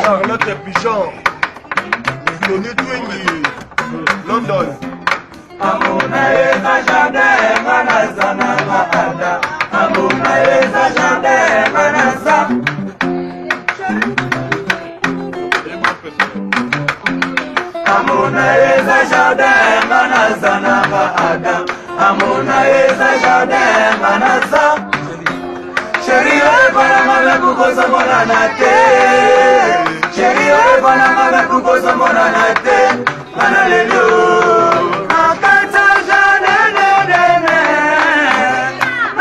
Charlotte Pigeon, Tony Twingy, London. Amuna eza jardin manazana maada. Amuna eza jardin manaza. Amuna eza jardin manazana maada. Amuna eza jardin manaza. Chérie, voilà ma kukosa mona nate. Chérie, voilà ma kukosa mona nate. Manalelo. Akata jane ne ne ne.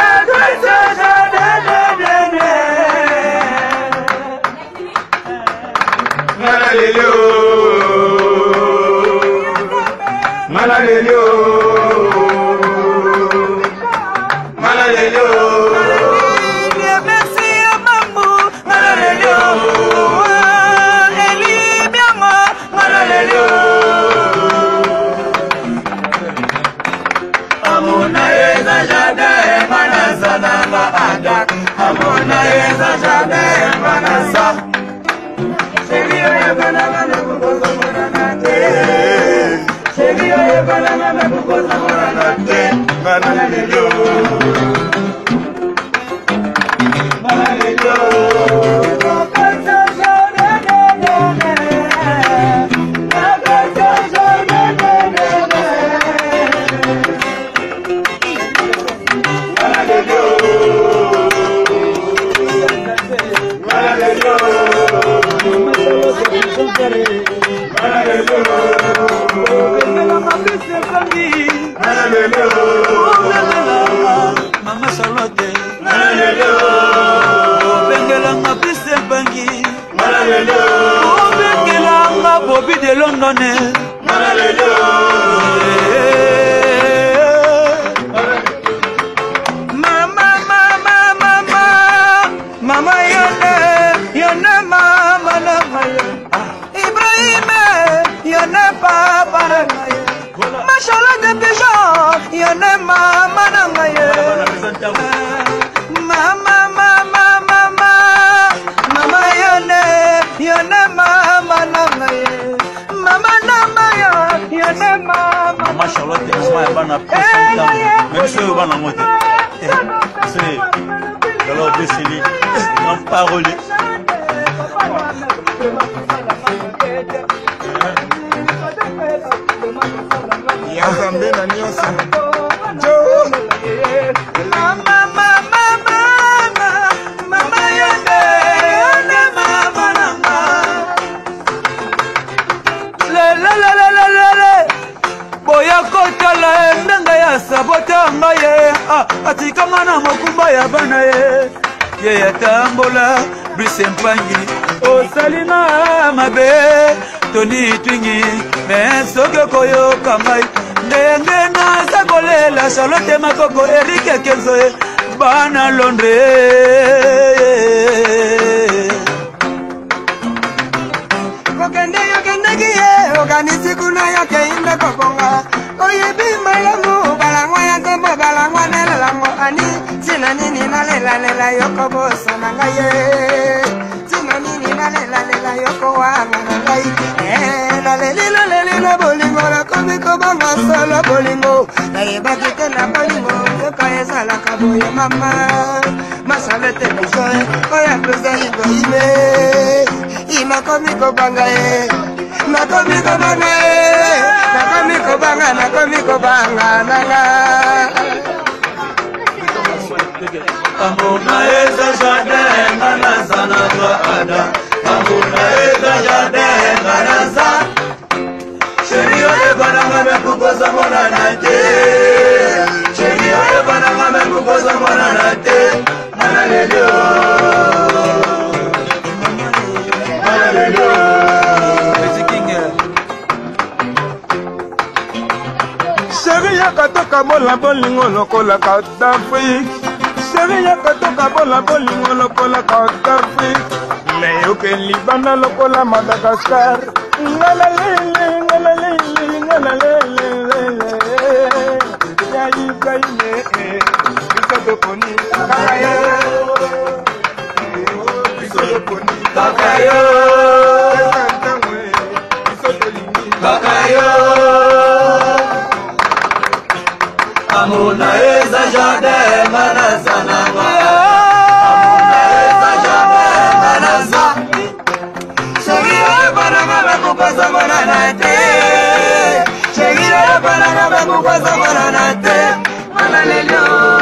Akata jane ne ne ne. Manalelo. Manalelo. Manalelo. Amona eza jardin manasa. Chérie, yebana mama kukosa mona nate. Chérie, yebana mama kukosa mona nate. Manalelo. Manalelo. Mama Charlotte, Bengelanga piste bangi, Bengelanga Bobby de London, Mama yone mama namaye, Ibrahim yone papa namaye, Machallah de Pigeon yone mama namaye, mama yone mama namaye, mama namaye yone mama. Machallah de Ismaël bana piste, même si on bana moté, c'est alors décidé. En parole. Yazambe na nyonso. Mama yende mama nanga. Le boya kotala ndanga ya sabota ngaye atikanga na makumba ya bana ye. Ye tambola Brice Mpangi osalinga mabe Tony Twingi mesoke koyo kamai ndenge na sakolela Charlotte Makoko Eric Kenzo bana Londres kokende yokendegiye okanisi kuna yoke inde kokonga oyebi malamu balangwa ya tembo balangwa nelalango ani tina nini nalela yoko bosa nangaye tina nini nalela yoko wanga nangai nalelila bolingo nakomiko banga solo bolingo nayebaki te na bolingo koka ezalaka boye mama Machalette Pigeon oya plusa iboime imakomiko banga ye nakomiko banga nanga. Amuna eza jardin manazana maada. Amuna eza jardin manaza. Chérie oyebana ngame kukosa mona nate. Chérie oyebana ngame kukosa mona nate. Manalelo. Manalelo. Chérie yakatoka bola bolingo lokola Kadhafi. Chérie yakatoka bola bolingo lokola Kadhafi. nayoke libanda lokola Madagascar ngalalele ngalalele ngalalele ya Ibrahime biso toponi kakayo biso toponi kakayo biso tolini kakayo amuna eza jardin manazana Seguiré para no me